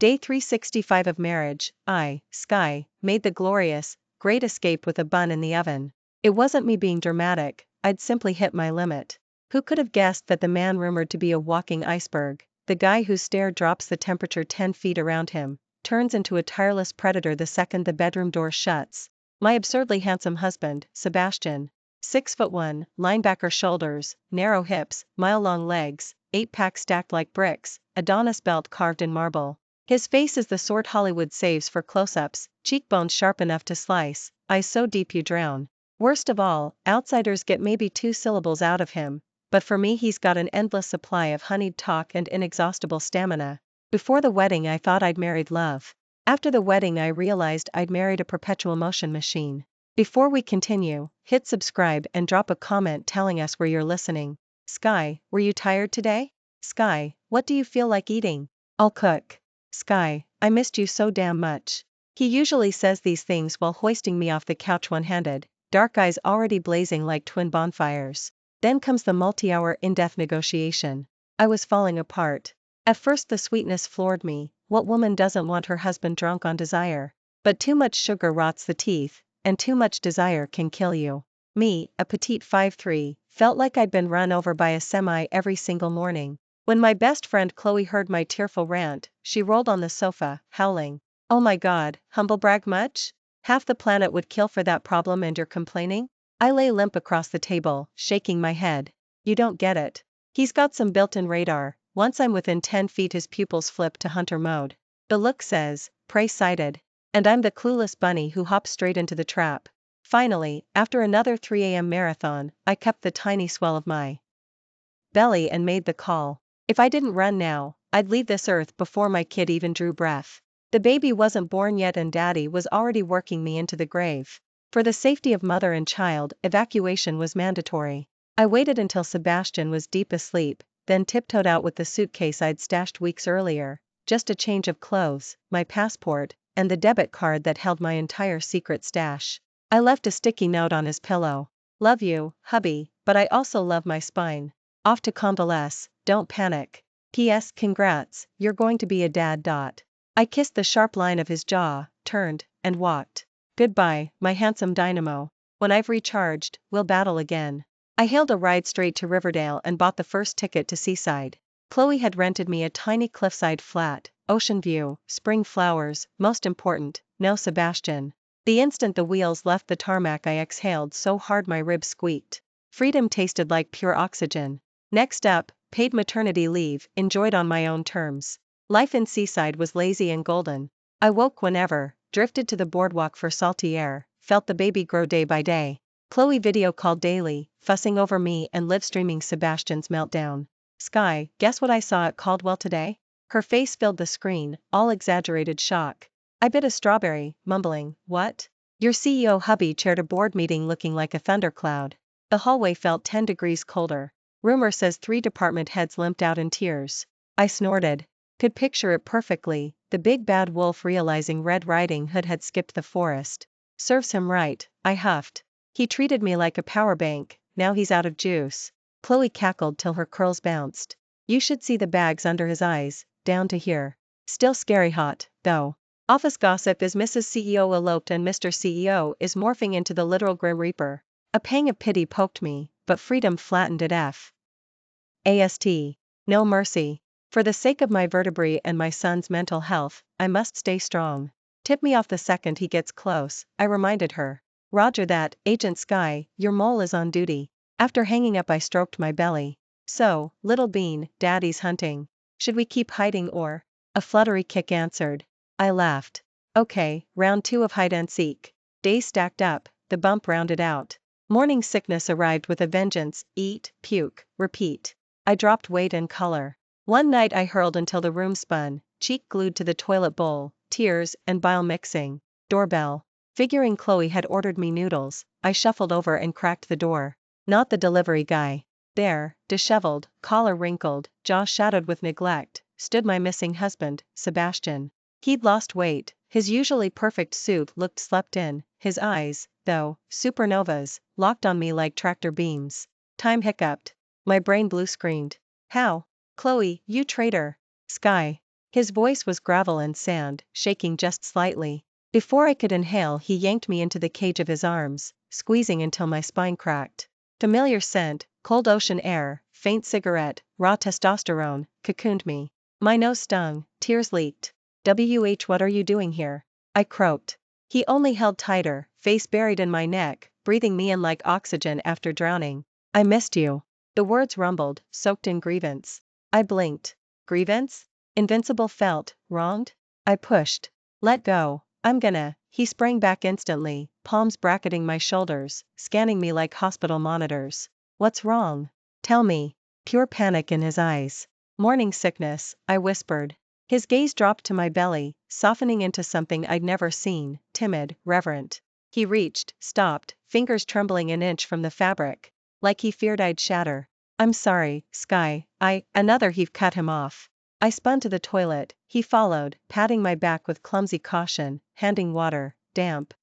Day 365 of marriage. I, Sky, made the glorious, great escape with a bun in the oven. It wasn't me being dramatic, I'd simply hit my limit. Who could have guessed that the man rumored to be a walking iceberg, the guy whose stare drops the temperature 10 feet around him, turns into a tireless predator the second the bedroom door shuts? My absurdly handsome husband, Sebastian. 6'1", linebacker shoulders, narrow hips, mile-long legs, 8-pack stacked like bricks, Adonis belt carved in marble. His face is the sort Hollywood saves for close-ups, cheekbones sharp enough to slice, eyes so deep you drown. Worst of all, outsiders get maybe 2 syllables out of him, but for me he's got an endless supply of honeyed talk and inexhaustible stamina. Before the wedding I thought I'd married love. After the wedding I realized I'd married a perpetual motion machine. Before we continue, hit subscribe and drop a comment telling us where you're listening. Sky, were you tired today? Sky, what do you feel like eating? I'll cook. Sky, I missed you so damn much. He usually says these things while hoisting me off the couch one-handed, dark eyes already blazing like twin bonfires. Then comes the multi-hour in-depth negotiation. I was falling apart. At first the sweetness floored me. What woman doesn't want her husband drunk on desire? But too much sugar rots the teeth, and too much desire can kill you. Me, a petite 5'3", felt like I'd been run over by a semi every single morning. When my best friend Chloe heard my tearful rant, she rolled on the sofa, howling. Oh my god, humble brag much? Half the planet would kill for that problem and you're complaining? I lay limp across the table, shaking my head. You don't get it. He's got some built-in radar. Once I'm within 10 feet his pupils flip to hunter mode. The look says, prey sighted. And I'm the clueless bunny who hops straight into the trap. Finally, after another 3 a.m. marathon, I kept the tiny swell of my belly and made the call. If I didn't run now, I'd leave this earth before my kid even drew breath. The baby wasn't born yet and daddy was already working me into the grave. For the safety of mother and child, evacuation was mandatory. I waited until Sebastian was deep asleep, then tiptoed out with the suitcase I'd stashed weeks earlier, just a change of clothes, my passport, and the debit card that held my entire secret stash. I left a sticky note on his pillow. Love you, hubby, but I also love my spine. Off to convalesce, don't panic. P.S. Congrats, you're going to be a dad. I kissed the sharp line of his jaw, turned, and walked. Goodbye, my handsome dynamo. When I've recharged, we'll battle again. I hailed a ride straight to Riverdale and bought the first ticket to Seaside. Chloe had rented me a tiny cliffside flat, ocean view, spring flowers, most important, no Sebastian. The instant the wheels left the tarmac I exhaled so hard my ribs squeaked. Freedom tasted like pure oxygen. Next up, paid maternity leave, enjoyed on my own terms. Life in Seaside was lazy and golden. I woke whenever, drifted to the boardwalk for salty air, felt the baby grow day by day. Chloe video called daily, fussing over me and live streaming Sebastian's meltdown. Sky, guess what I saw at Caldwell today? Her face filled the screen, all exaggerated shock. I bit a strawberry, mumbling, what? Your CEO hubby chaired a board meeting looking like a thundercloud. The hallway felt 10 degrees colder. Rumor says 3 department heads limped out in tears. I snorted. Could picture it perfectly, the big bad wolf realizing Red Riding Hood had skipped the forest. Serves him right, I huffed. He treated me like a power bank, now he's out of juice. Chloe cackled till her curls bounced. You should see the bags under his eyes, down to here. Still scary hot, though. Office gossip is Mrs. CEO eloped and Mr. CEO is morphing into the literal Grim Reaper. A pang of pity poked me, but freedom flattened it AST. No mercy. For the sake of my vertebrae and my son's mental health, I must stay strong. Tip me off the second he gets close, I reminded her. Roger that, Agent Sky, your mole is on duty. After hanging up I stroked my belly. So, little bean, daddy's hunting. Should we keep hiding or? A fluttery kick answered. I laughed. Okay, round 2 of hide and seek. Days stacked up, the bump rounded out. Morning sickness arrived with a vengeance, eat, puke, repeat. I dropped weight and color. One night I hurled until the room spun, cheek glued to the toilet bowl, tears and bile mixing. Doorbell. Figuring Chloe had ordered me noodles, I shuffled over and cracked the door. Not the delivery guy. There, disheveled, collar wrinkled, jaw shadowed with neglect, stood my missing husband, Sebastian. He'd lost weight, his usually perfect suit looked slept in, his eyes, though, supernovas, locked on me like tractor beams. Time hiccuped. My brain blue screamed. How? Chloe, you traitor. Sky. His voice was gravel and sand, shaking just slightly. Before I could inhale, he yanked me into the cage of his arms, squeezing until my spine cracked. Familiar scent, cold ocean air, faint cigarette, raw testosterone, cocooned me. My nose stung, tears leaked. What are you doing here? I croaked. He only held tighter, face buried in my neck, breathing me in like oxygen after drowning. I missed you. The words rumbled, soaked in grievance. I blinked. Grievance? Invincible felt, wronged? I pushed. Let go. I'm gonna. He sprang back instantly, palms bracketing my shoulders, scanning me like hospital monitors. What's wrong? Tell me. Pure panic in his eyes. Morning sickness, I whispered. His gaze dropped to my belly, softening into something I'd never seen, timid, reverent. He reached, stopped, fingers trembling an inch from the fabric, like he feared I'd shatter. I'm sorry, Sky, another heave cut him off. I spun to the toilet, he followed, patting my back with clumsy caution, handing water, damp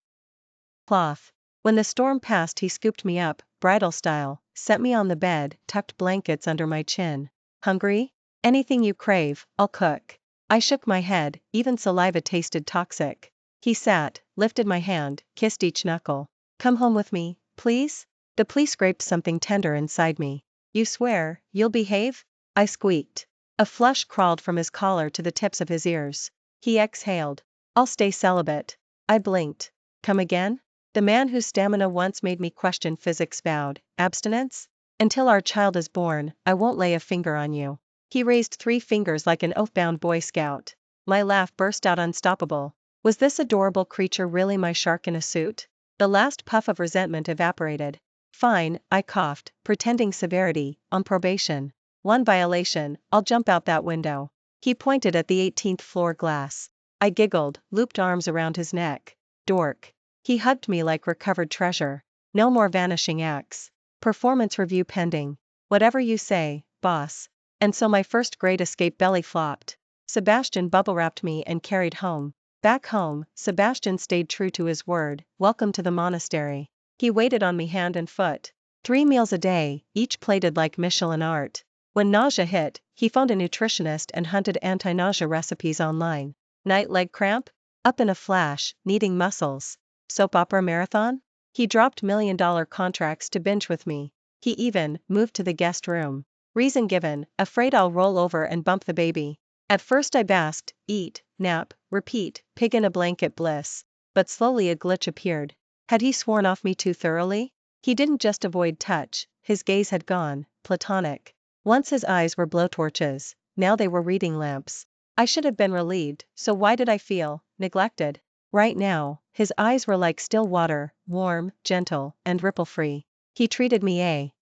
cloth. When the storm passed, he scooped me up, bridal style, set me on the bed, tucked blankets under my chin. Hungry? Anything you crave, I'll cook. I shook my head, even saliva tasted toxic. He sat, lifted my hand, kissed each knuckle. Come home with me, please? The police scraped something tender inside me. You swear, you'll behave? I squeaked. A flush crawled from his collar to the tips of his ears. He exhaled. I'll stay celibate. I blinked. Come again? The man whose stamina once made me question physics vowed, abstinence? Until our child is born, I won't lay a finger on you. He raised 3 fingers like an oath-bound Boy Scout. My laugh burst out unstoppable. Was this adorable creature really my shark in a suit? The last puff of resentment evaporated. Fine, I coughed, pretending severity, on probation. 1 violation, I'll jump out that window. He pointed at the 18th floor glass. I giggled, looped arms around his neck. Dork. He hugged me like recovered treasure. No more vanishing acts. Performance review pending. Whatever you say, boss. And so my first great escape belly flopped. Sebastian bubble-wrapped me and carried home. Back home, Sebastian stayed true to his word, welcome to the monastery. He waited on me hand and foot. 3 meals a day, each plated like Michelin art. When nausea hit, he phoned a nutritionist and hunted anti-nausea recipes online. Night leg cramp? Up in a flash, needing muscles. Soap opera marathon? He dropped $1 million contracts to binge with me. He even moved to the guest room. Reason given, afraid I'll roll over and bump the baby. At first I basked, eat, nap, repeat, pig in a blanket bliss. But slowly a glitch appeared. Had he sworn off me too thoroughly? He didn't just avoid touch, his gaze had gone, platonic. Once his eyes were blowtorches, now they were reading lamps. I should have been relieved, so why did I feel neglected? Right now, his eyes were like still water, warm, gentle, and ripple-free. He treated me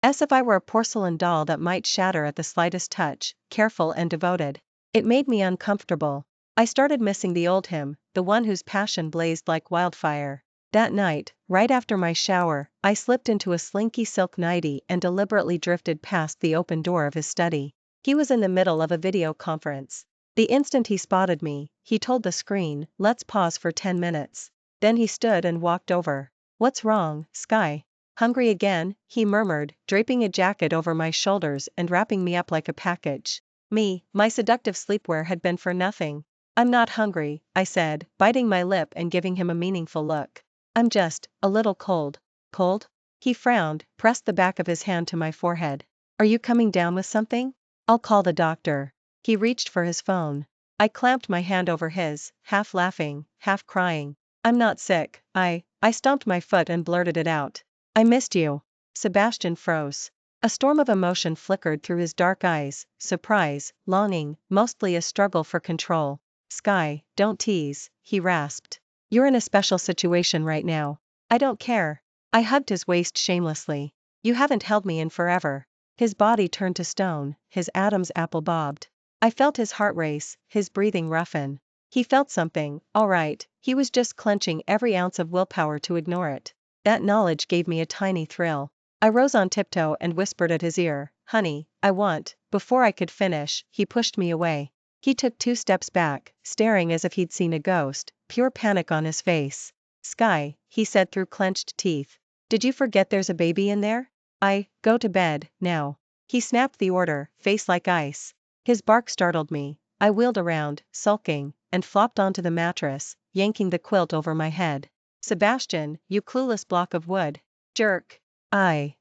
as if I were a porcelain doll that might shatter at the slightest touch, careful and devoted. It made me uncomfortable. I started missing the old him, the one whose passion blazed like wildfire. That night, right after my shower, I slipped into a slinky silk nightie and deliberately drifted past the open door of his study. He was in the middle of a video conference. The instant he spotted me, he told the screen, let's pause for 10 minutes. Then he stood and walked over. What's wrong, Sky? Hungry again? He murmured, draping a jacket over my shoulders and wrapping me up like a package. My seductive sleepwear had been for nothing. I'm not hungry, I said, biting my lip and giving him a meaningful look. I'm just a little cold. Cold? He frowned, pressed the back of his hand to my forehead. Are you coming down with something? I'll call the doctor. He reached for his phone. I clamped my hand over his, half laughing, half crying. I'm not sick. I stomped my foot and blurted it out. I missed you. Sebastian froze. A storm of emotion flickered through his dark eyes, surprise, longing, mostly a struggle for control. Sky, don't tease, he rasped. You're in a special situation right now. I don't care. I hugged his waist shamelessly. You haven't held me in forever. His body turned to stone, his Adam's apple bobbed. I felt his heart race, his breathing roughen. He felt something, all right, he was just clenching every ounce of willpower to ignore it. That knowledge gave me a tiny thrill. I rose on tiptoe and whispered at his ear, honey, I want. Before I could finish, he pushed me away. He took 2 steps back, staring as if he'd seen a ghost, pure panic on his face. Sky, he said through clenched teeth. Did you forget there's a baby in there? Go to bed, now. He snapped the order, face like ice. His bark startled me, I wheeled around, sulking, and flopped onto the mattress, yanking the quilt over my head. Sebastian, you clueless block of wood. Jerk. I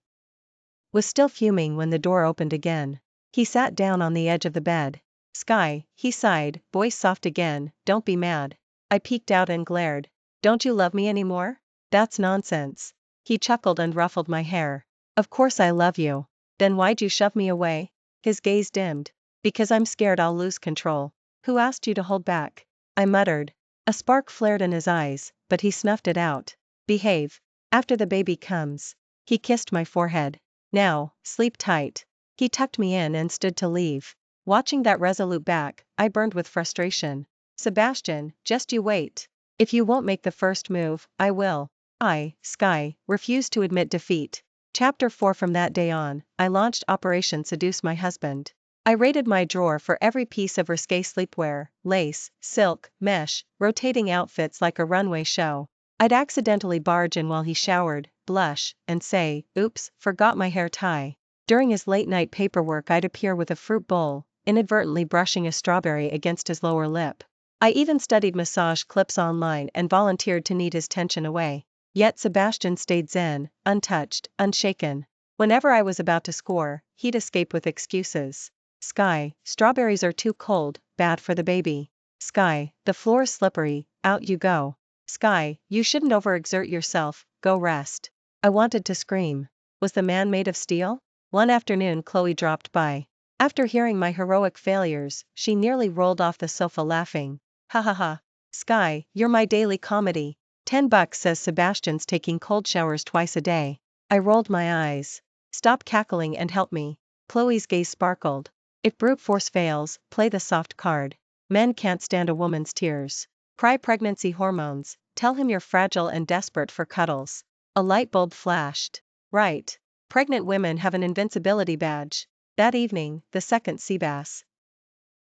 was still fuming when the door opened again. He sat down on the edge of the bed. Sky, he sighed, voice soft again, don't be mad. I peeked out and glared. Don't you love me anymore? That's nonsense. He chuckled and ruffled my hair. Of course I love you. Then why'd you shove me away? His gaze dimmed. Because I'm scared I'll lose control. Who asked you to hold back? I muttered. A spark flared in his eyes, but he snuffed it out. Behave. After the baby comes. He kissed my forehead. Now, sleep tight. He tucked me in and stood to leave. Watching that resolute back, I burned with frustration. Sebastian, just you wait. If you won't make the first move, I will. I, Sky, refused to admit defeat. Chapter 4. From that day on, I launched Operation Seduce My Husband. I raided my drawer for every piece of risque sleepwear, lace, silk, mesh, rotating outfits like a runway show. I'd accidentally barge in while he showered, blush, and say, oops, forgot my hair tie. During his late-night paperwork I'd appear with a fruit bowl, inadvertently brushing a strawberry against his lower lip. I even studied massage clips online and volunteered to knead his tension away. Yet Sebastian stayed zen, untouched, unshaken. Whenever I was about to score, he'd escape with excuses. Sky, strawberries are too cold, bad for the baby. Sky, the floor's slippery, out you go. Sky, you shouldn't overexert yourself, go rest. I wanted to scream. Was the man made of steel? One afternoon Chloe dropped by. After hearing my heroic failures, she nearly rolled off the sofa laughing. Ha ha ha. Sky, you're my daily comedy. $10 says Sebastian's taking cold showers twice a day. I rolled my eyes. Stop cackling and help me. Chloe's gaze sparkled. If brute force fails, play the soft card. Men can't stand a woman's tears. Cry pregnancy hormones, tell him you're fragile and desperate for cuddles. A light bulb flashed. Right. Pregnant women have an invincibility badge. That evening, the second sea bass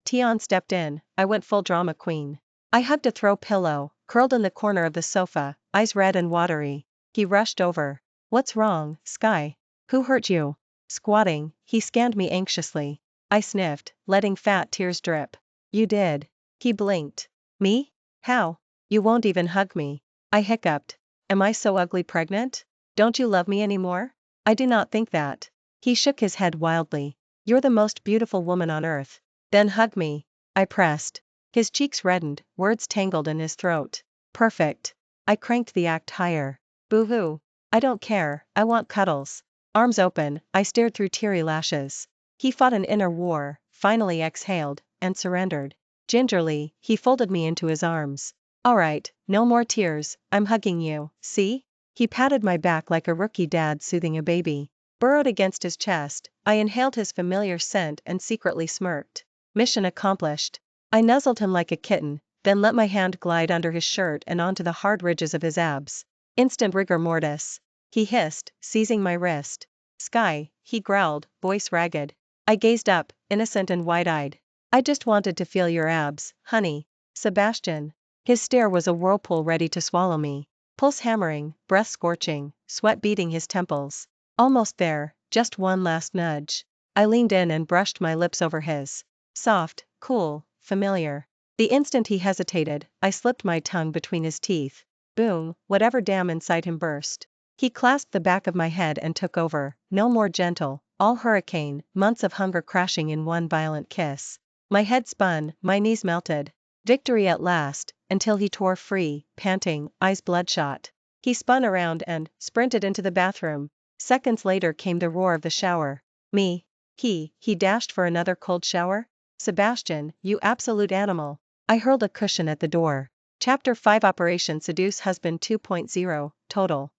Tion stepped in. I went full drama queen. I hugged a throw pillow, curled in the corner of the sofa, eyes red and watery. He rushed over. What's wrong, Sky? Who hurt you? Squatting, he scanned me anxiously. I sniffed, letting fat tears drip. You did. He blinked. Me? How? You won't even hug me. I hiccuped. Am I so ugly pregnant? Don't you love me anymore? I do not think that. He shook his head wildly. You're the most beautiful woman on earth. Then hug me. I pressed. His cheeks reddened, words tangled in his throat. Perfect. I cranked the act higher. Boo-hoo. I don't care, I want cuddles. Arms open, I stared through teary lashes. He fought an inner war, finally exhaled, and surrendered. Gingerly, he folded me into his arms. All right, no more tears, I'm hugging you, see? He patted my back like a rookie dad soothing a baby. Burrowed against his chest, I inhaled his familiar scent and secretly smirked. Mission accomplished. I nuzzled him like a kitten, then let my hand glide under his shirt and onto the hard ridges of his abs. Instant rigor mortis. He hissed, seizing my wrist. Sky, he growled, voice ragged. I gazed up, innocent and wide-eyed. I just wanted to feel your abs, honey. Sebastian. His stare was a whirlpool ready to swallow me. Pulse hammering, breath scorching, sweat beading his temples. Almost there, just one last nudge. I leaned in and brushed my lips over his. Soft, cool, familiar. The instant he hesitated, I slipped my tongue between his teeth. Boom, whatever dam inside him burst. He clasped the back of my head and took over, no more gentle, all hurricane, months of hunger crashing in one violent kiss. My head spun, my knees melted. Victory at last, until he tore free, panting, eyes bloodshot. He spun around and sprinted into the bathroom. Seconds later came the roar of the shower. Me. He dashed for another cold shower? Sebastian, you absolute animal. I hurled a cushion at the door. Chapter 5. Operation Seduce Husband 2.0, Total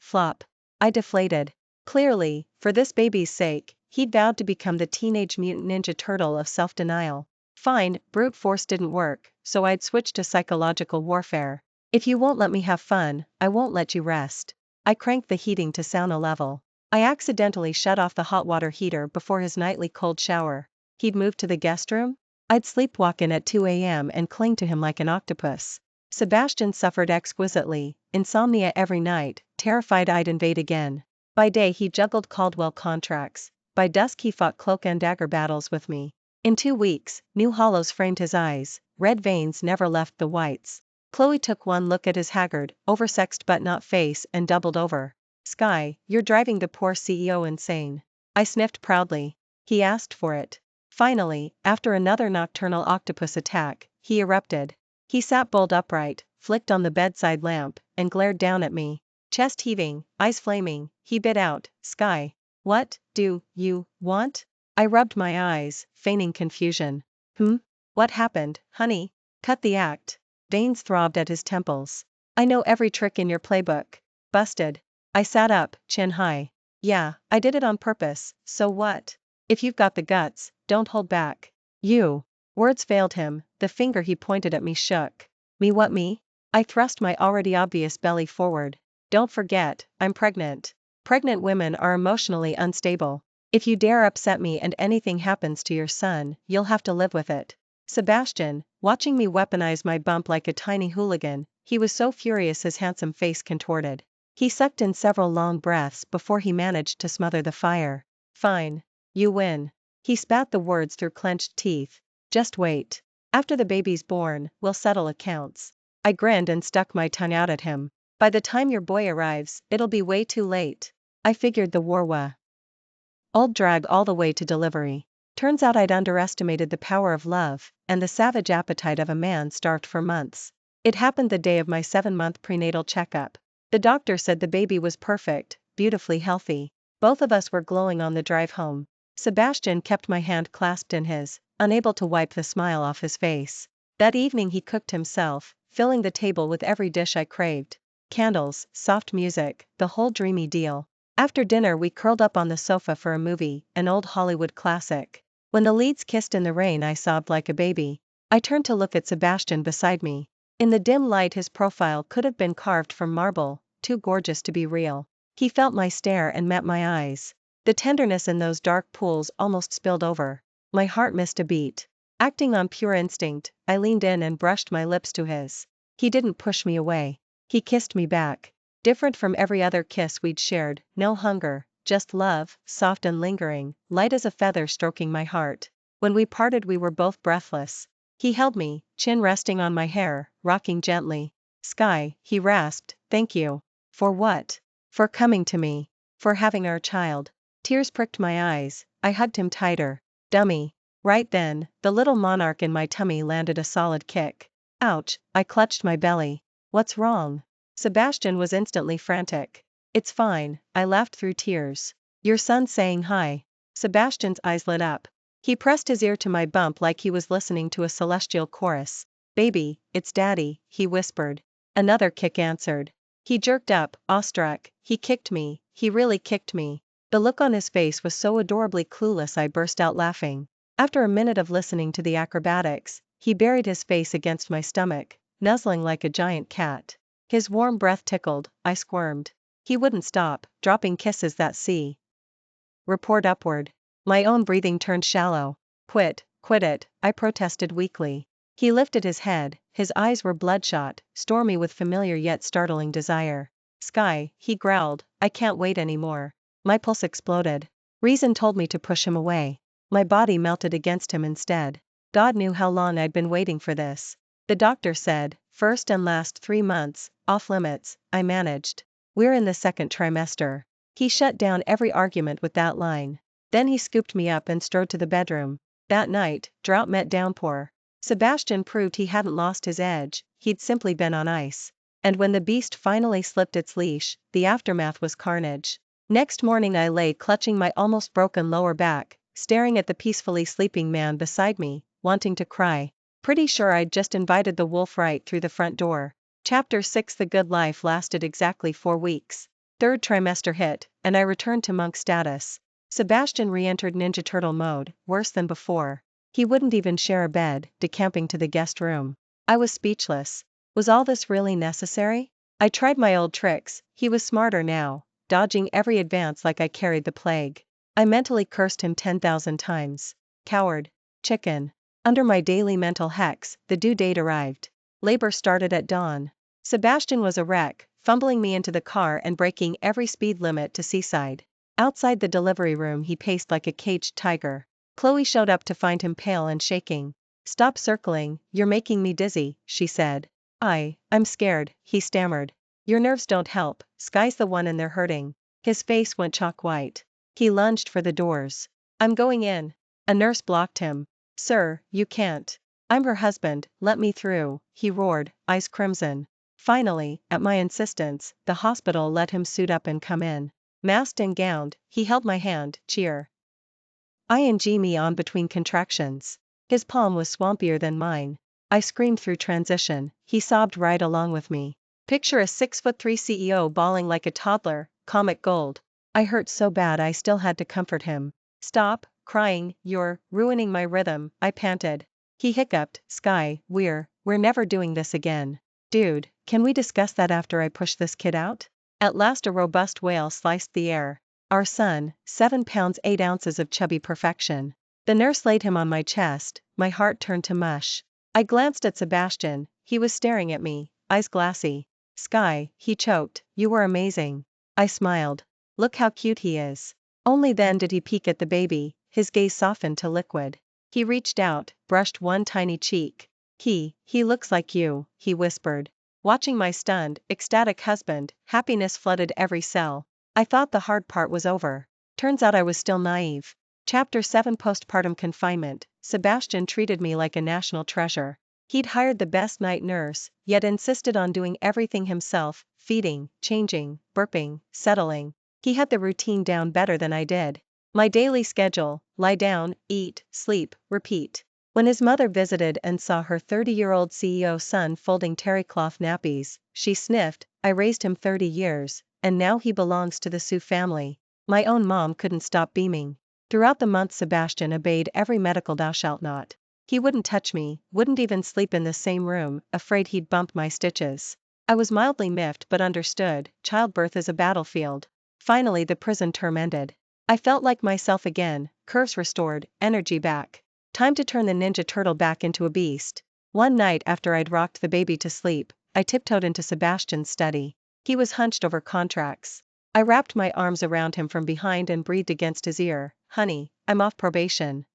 Flop. I deflated. Clearly, for this baby's sake, he'd vowed to become the Teenage Mutant Ninja Turtle of self-denial. Fine, brute force didn't work, so I'd switched to psychological warfare. If you won't let me have fun, I won't let you rest. I cranked the heating to sauna level. I accidentally shut off the hot water heater before his nightly cold shower. He'd moved to the guest room? I'd sleepwalk in at 2 a.m. and cling to him like an octopus. Sebastian suffered exquisitely, insomnia every night, terrified I'd invade again. By day he juggled Caldwell contracts. By dusk he fought cloak and dagger battles with me. In 2 weeks, new hollows framed his eyes, red veins never left the whites. Chloe took one look at his haggard, oversexed but not face and doubled over. Sky, you're driving the poor CEO insane. I sniffed proudly. He asked for it. Finally, after another nocturnal octopus attack, he erupted. He sat bolt upright, flicked on the bedside lamp, and glared down at me. Chest heaving, eyes flaming, he bit out, Sky. What do you want? I rubbed my eyes, feigning confusion. What happened, honey? Cut the act. Veins throbbed at his temples. I know every trick in your playbook. Busted. I sat up, chin high. Yeah, I did it on purpose, so what? If you've got the guts, don't hold back. You. Words failed him, the finger he pointed at me shook. Me what me? I thrust my already obvious belly forward. Don't forget, I'm pregnant. Pregnant women are emotionally unstable. If you dare upset me and anything happens to your son, you'll have to live with it. Sebastian, watching me weaponize my bump like a tiny hooligan, he was so furious his handsome face contorted. He sucked in several long breaths before he managed to smother the fire. Fine. You win. He spat the words through clenched teeth. Just wait. After the baby's born, we'll settle accounts. I grinned and stuck my tongue out at him. By the time your boy arrives, it'll be way too late. I figured the war old drag all the way to delivery. Turns out I'd underestimated the power of love, and the savage appetite of a man starved for months. It happened the day of my 7-month prenatal checkup. The doctor said the baby was perfect, beautifully healthy. Both of us were glowing on the drive home. Sebastian kept my hand clasped in his, unable to wipe the smile off his face. That evening he cooked himself, filling the table with every dish I craved. Candles, soft music, the whole dreamy deal. After dinner we curled up on the sofa for a movie, an old Hollywood classic. When the leads kissed in the rain I sobbed like a baby. I turned to look at Sebastian beside me. In the dim light his profile could have been carved from marble, too gorgeous to be real. He felt my stare and met my eyes. The tenderness in those dark pools almost spilled over. My heart missed a beat. Acting on pure instinct, I leaned in and brushed my lips to his. He didn't push me away. He kissed me back. Different from every other kiss we'd shared, no hunger, just love, soft and lingering, light as a feather stroking my heart. When we parted we were both breathless. He held me, chin resting on my hair, rocking gently. Sky, he rasped, thank you. For what? For coming to me. For having our child. Tears pricked my eyes, I hugged him tighter. Dummy. Right then, the little monarch in my tummy landed a solid kick. Ouch, I clutched my belly. What's wrong? Sebastian was instantly frantic. It's fine, I laughed through tears. Your son's saying hi. Sebastian's eyes lit up. He pressed his ear to my bump like he was listening to a celestial chorus. Baby, it's daddy, he whispered. Another kick answered. He jerked up, awestruck. He kicked me, he really kicked me. The look on his face was so adorably clueless I burst out laughing. After a minute of listening to the acrobatics, he buried his face against my stomach, nuzzling like a giant cat. His warm breath tickled, I squirmed. He wouldn't stop, dropping kisses that report upward. My own breathing turned shallow. Quit it, I protested weakly. He lifted his head, his eyes were bloodshot, stormy with familiar yet startling desire. Sky, he growled, I can't wait anymore. My pulse exploded. Reason told me to push him away. My body melted against him instead. God knew how long I'd been waiting for this. The doctor said, first and last 3 months, off limits, I managed. We're in the 2nd trimester. He shut down every argument with that line. Then he scooped me up and strode to the bedroom. That night, drought met downpour. Sebastian proved he hadn't lost his edge, he'd simply been on ice. And when the beast finally slipped its leash, the aftermath was carnage. Next morning I lay clutching my almost broken lower back, staring at the peacefully sleeping man beside me, wanting to cry. Pretty sure I'd just invited the wolf right through the front door. Chapter 6. The good life lasted exactly 4 weeks. 3rd trimester hit, and I returned to monk status. Sebastian re-entered Ninja Turtle mode, worse than before. He wouldn't even share a bed, decamping to the guest room. I was speechless. Was all this really necessary? I tried my old tricks, he was smarter now, dodging every advance like I carried the plague. I mentally cursed him 10,000 times. Coward. Chicken. Under my daily mental hex, the due date arrived. Labor started at dawn. Sebastian was a wreck, fumbling me into the car and breaking every speed limit to Seaside. Outside the delivery room he paced like a caged tiger. Chloe showed up to find him pale and shaking. "Stop circling, you're making me dizzy," she said. I'm scared," he stammered. "Your nerves don't help, Sky's the one and they're hurting." His face went chalk white. He lunged for the doors. "I'm going in." A nurse blocked him. "Sir, you can't. I'm her husband, let me through," he roared, eyes crimson. Finally, at my insistence, the hospital let him suit up and come in. Masked and gowned, he held my hand, cheer. Ing me on between contractions. His palm was swampier than mine. I screamed through transition, he sobbed right along with me. Picture a 6'3" CEO bawling like a toddler, comic gold. I hurt so bad I still had to comfort him. "Stop crying, you're ruining my rhythm," I panted. He hiccuped, "Sky, we're never doing this again." "Dude, can we discuss that after I push this kid out?" At last a robust wail sliced the air. "Our son, 7 pounds 8 ounces of chubby perfection." The nurse laid him on my chest, my heart turned to mush. I glanced at Sebastian, he was staring at me, eyes glassy. "Sky," he choked, "you were amazing." I smiled. "Look how cute he is." Only then did he peek at the baby, his gaze softened to liquid. He reached out, brushed one tiny cheek. He looks like you," he whispered. Watching my stunned, ecstatic husband, happiness flooded every cell. I thought the hard part was over. Turns out I was still naive. Chapter 7 Postpartum Confinement. Sebastian treated me like a national treasure. He'd hired the best night nurse, yet insisted on doing everything himself, feeding, changing, burping, settling. He had the routine down better than I did. My daily schedule: lie down, eat, sleep, repeat. When his mother visited and saw her 30-year-old CEO son folding terrycloth nappies, she sniffed. I raised him 30 years, and now he belongs to the Sue family. My own mom couldn't stop beaming. Throughout the month Sebastian obeyed every medical "thou shalt not." He wouldn't touch me, wouldn't even sleep in the same room, afraid he'd bump my stitches. I was mildly miffed but understood, childbirth is a battlefield. Finally the prison term ended. I felt like myself again, curves restored, energy back. Time to turn the Ninja Turtle back into a beast. One night after I'd rocked the baby to sleep, I tiptoed into Sebastian's study. He was hunched over contracts. I wrapped my arms around him from behind and breathed against his ear, "Honey, I'm off probation."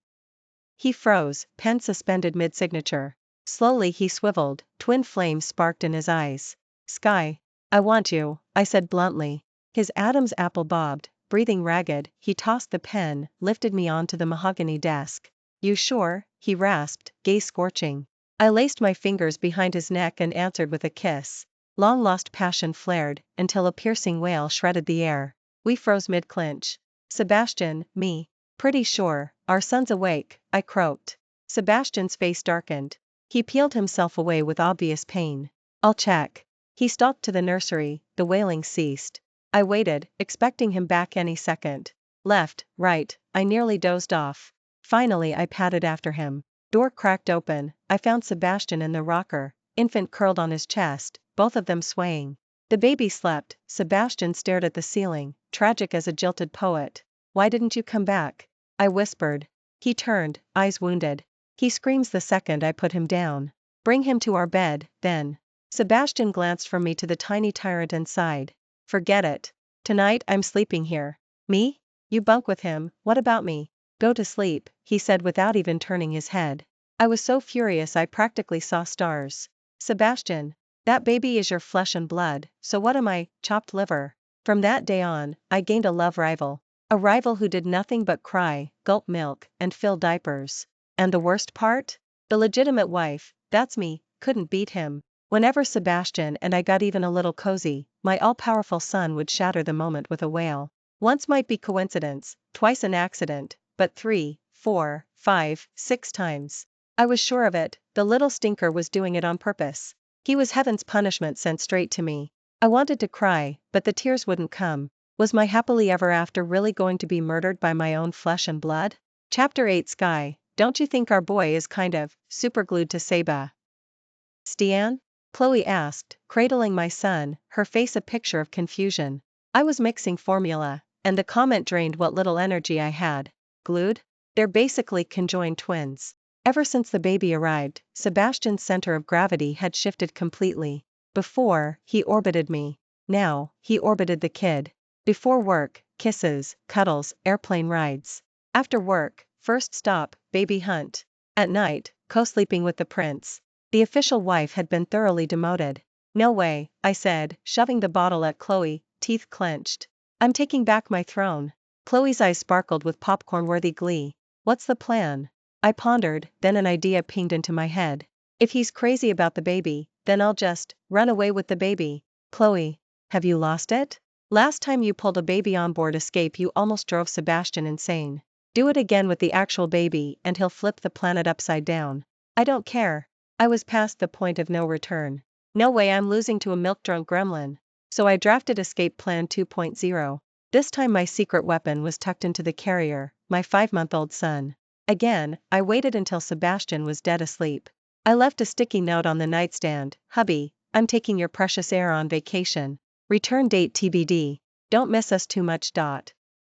He froze, pen suspended mid-signature. Slowly he swiveled, twin flames sparked in his eyes. "Sky, I want you," I said bluntly. His Adam's apple bobbed, breathing ragged, he tossed the pen, lifted me onto the mahogany desk. "You sure?" he rasped, gaze scorching. I laced my fingers behind his neck and answered with a kiss. Long-lost passion flared, until a piercing wail shredded the air. We froze mid-clinch. "Sebastian, me. Pretty sure, our son's awake," I croaked. Sebastian's face darkened. He peeled himself away with obvious pain. "I'll check." He stalked to the nursery, the wailing ceased. I waited, expecting him back any second. Left, right, I nearly dozed off. Finally I padded after him. Door cracked open, I found Sebastian in the rocker, infant curled on his chest, both of them swaying. The baby slept. Sebastian stared at the ceiling, tragic as a jilted poet. "Why didn't you come back?" I whispered. He turned, eyes wounded. "He screams the second I put him down. Bring him to our bed, then." Sebastian glanced from me to the tiny tyrant and sighed. "Forget it. Tonight I'm sleeping here." "Me? You bunk with him, what about me?" "Go to sleep," he said without even turning his head. I was so furious I practically saw stars. "Sebastian, that baby is your flesh and blood, so what am I, chopped liver?" From that day on, I gained a love rival. A rival who did nothing but cry, gulp milk, and fill diapers. And the worst part? The legitimate wife, that's me, couldn't beat him. Whenever Sebastian and I got even a little cozy, my all-powerful son would shatter the moment with a wail. Once might be coincidence, twice an accident, but 3, 4, 5, 6 times. I was sure of it, the little stinker was doing it on purpose. He was heaven's punishment sent straight to me. I wanted to cry, but the tears wouldn't come. Was my happily ever after really going to be murdered by my own flesh and blood? Chapter 8 Sky, don't you think our boy is kind of superglued to Seba? Stian? Chloe asked, cradling my son, her face a picture of confusion. I was mixing formula, and the comment drained what little energy I had. Glued? They're basically conjoined twins. Ever since the baby arrived, Sebastian's center of gravity had shifted completely. Before, he orbited me. Now, he orbited the kid. Before work, kisses, cuddles, airplane rides. After work, first stop, baby hunt. At night, co-sleeping with the prince. The official wife had been thoroughly demoted. No way, I said, shoving the bottle at Chloe, teeth clenched. I'm taking back my throne. Chloe's eyes sparkled with popcorn-worthy glee. What's the plan? I pondered, then an idea pinged into my head. If he's crazy about the baby, then I'll just run away with the baby. Chloe, have you lost it? Last time you pulled a baby on board Escape you almost drove Sebastian insane. Do it again with the actual baby and he'll flip the planet upside down. I don't care. I was past the point of no return. No way I'm losing to a milk-drunk gremlin. So I drafted Escape Plan 2.0. This time my secret weapon was tucked into the carrier, my 5-month-old son. Again, I waited until Sebastian was dead asleep. I left a sticky note on the nightstand. Hubby, I'm taking your precious heir on vacation. Return date TBD. Don't miss us too much.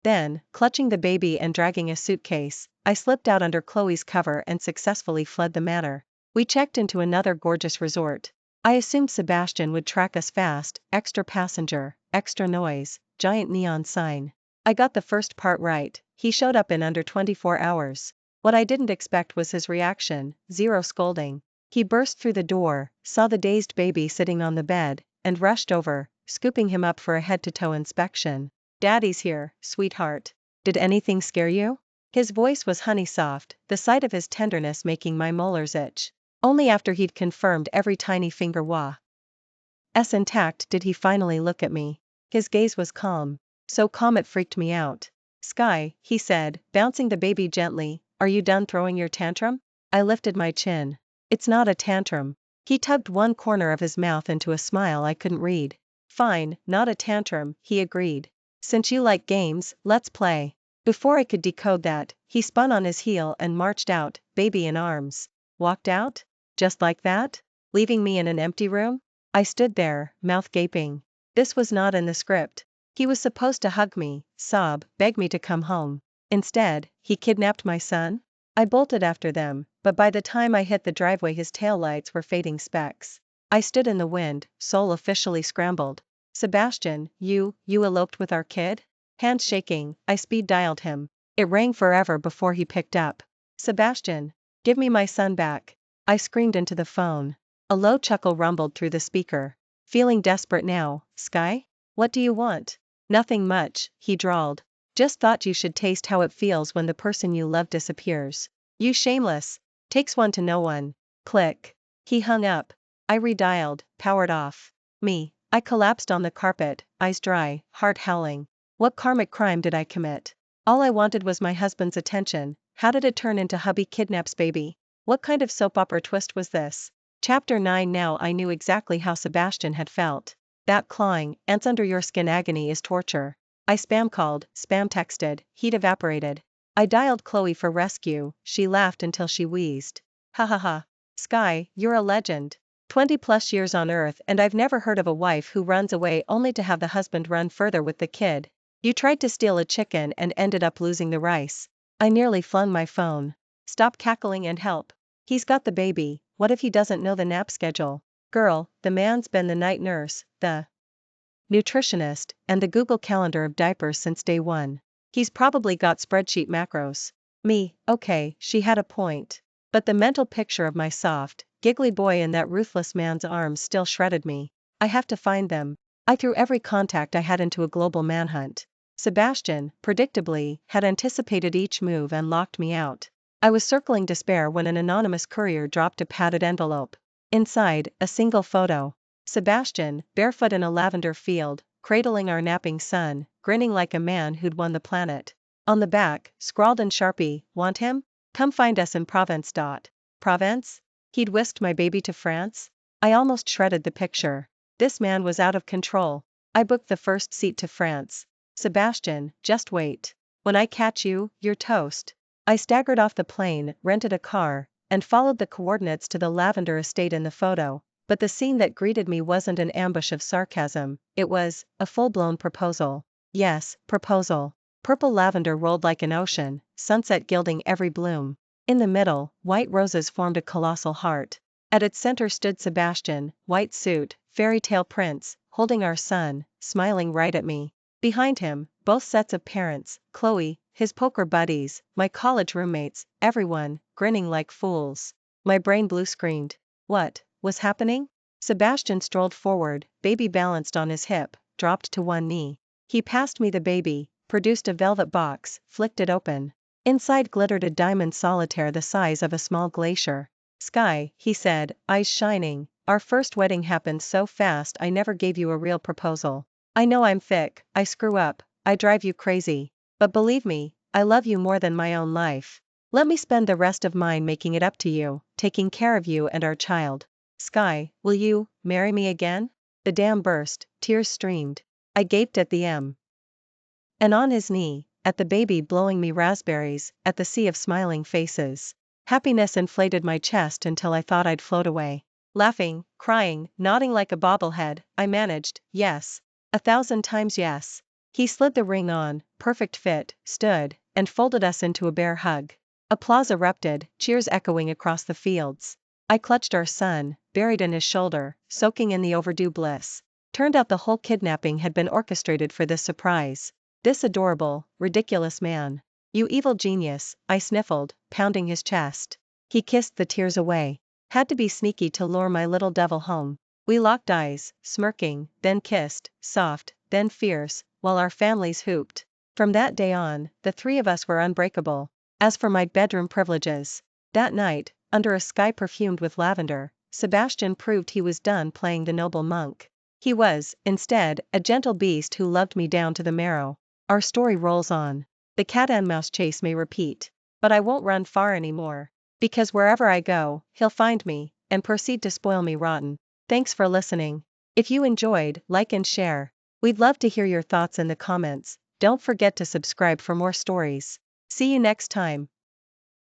Then, clutching the baby and dragging a suitcase, I slipped out under Chloe's cover and successfully fled the manor. We checked into another gorgeous resort. I assumed Sebastian would track us fast, extra passenger, extra noise, giant neon sign. I got the first part right, he showed up in under 24 hours. What I didn't expect was his reaction, zero scolding. He burst through the door, saw the dazed baby sitting on the bed, and rushed over, scooping him up for a head-to-toe inspection. Daddy's here, sweetheart. Did anything scare you? His voice was honey-soft, the sight of his tenderness making my molars itch. Only after he'd confirmed every tiny finger was intact did he finally look at me. His gaze was calm. So calm it freaked me out. Sky, he said, bouncing the baby gently, are you done throwing your tantrum? I lifted my chin. It's not a tantrum. He tugged one corner of his mouth into a smile I couldn't read. Fine, not a tantrum, he agreed. Since you like games, let's play. Before I could decode that, he spun on his heel and marched out, baby in arms. Walked out? Just like that? Leaving me in an empty room? I stood there, mouth gaping. This was not in the script. He was supposed to hug me, sob, beg me to come home. Instead, he kidnapped my son? I bolted after them, but by the time I hit the driveway his taillights were fading specks. I stood in the wind, soul officially scrambled. Sebastian, you eloped with our kid? Hands shaking, I speed-dialed him. It rang forever before he picked up. Sebastian, give me my son back. I screamed into the phone. A low chuckle rumbled through the speaker. Feeling desperate now, Sky? What do you want? Nothing much, he drawled. Just thought you should taste how it feels when the person you love disappears. You shameless. Takes one to know one. Click. He hung up. I redialed, powered off. I collapsed on the carpet, eyes dry, heart howling. What karmic crime did I commit? All I wanted was my husband's attention. How did it turn into hubby kidnaps baby? What kind of soap opera twist was this? Chapter 9. Now I knew exactly how Sebastian had felt. That clawing, ants under your skin agony is torture. I spam called, spam texted, heat evaporated. I dialed Chloe for rescue, she laughed until she wheezed. Ha ha ha. Sky, you're a legend. 20+ years on Earth and I've never heard of a wife who runs away only to have the husband run further with the kid. You tried to steal a chicken and ended up losing the rice. I nearly flung my phone. Stop cackling and help. He's got the baby, what if he doesn't know the nap schedule? Girl, the man's been the night nurse, the nutritionist, and the Google Calendar of diapers since day one. He's probably got spreadsheet macros. Okay, she had a point. But the mental picture of my soft, giggly boy in that ruthless man's arms still shredded me. I have to find them. I threw every contact I had into a global manhunt. Sebastian, predictably, had anticipated each move and locked me out. I was circling despair when an anonymous courier dropped a padded envelope. Inside, a single photo. Sebastian, barefoot in a lavender field, cradling our napping son, grinning like a man who'd won the planet. On the back, scrawled in Sharpie, want him? Come find us in Provence. Provence? He'd whisked my baby to France? I almost shredded the picture. This man was out of control. I booked the first seat to France. Sebastian, just wait. When I catch you, you're toast. I staggered off the plane, rented a car, and followed the coordinates to the lavender estate in the photo. But the scene that greeted me wasn't an ambush of sarcasm, it was a full-blown proposal. Yes, proposal. Purple lavender rolled like an ocean, sunset gilding every bloom. In the middle, white roses formed a colossal heart. At its center stood Sebastian, white suit, fairy tale prince, holding our son, smiling right at me. Behind him, both sets of parents, Chloe, his poker buddies, my college roommates, everyone, grinning like fools. My brain blue screened. What was happening? Sebastian strolled forward, baby balanced on his hip, dropped to one knee. He passed me the baby, produced a velvet box, flicked it open. Inside glittered a diamond solitaire the size of a small glacier. Sky, he said, eyes shining, our first wedding happened so fast I never gave you a real proposal. I know I'm thick, I screw up, I drive you crazy. But believe me, I love you more than my own life. Let me spend the rest of mine making it up to you, taking care of you and our child. Sky, will you marry me again? The dam burst, tears streamed. I gaped at the and on his knee, at the baby blowing me raspberries, at the sea of smiling faces. Happiness inflated my chest until I thought I'd float away. Laughing, crying, nodding like a bobblehead, I managed, yes. 1,000 times yes. He slid the ring on, perfect fit, stood, and folded us into a bear hug. Applause erupted, cheers echoing across the fields. I clutched our son, buried in his shoulder, soaking in the overdue bliss. Turned out the whole kidnapping had been orchestrated for this surprise. This adorable, ridiculous man. You evil genius, I sniffled, pounding his chest. He kissed the tears away. Had to be sneaky to lure my little devil home. We locked eyes, smirking, then kissed, soft, then fierce, while our families hooped. From that day on, the three of us were unbreakable. As for my bedroom privileges, that night, under a sky perfumed with lavender, Sebastian proved he was done playing the noble monk. He was, instead, a gentle beast who loved me down to the marrow. Our story rolls on. The cat and mouse chase may repeat. But I won't run far anymore. Because wherever I go, he'll find me, and proceed to spoil me rotten. Thanks for listening. If you enjoyed, like and share. We'd love to hear your thoughts in the comments. Don't forget to subscribe for more stories. See you next time.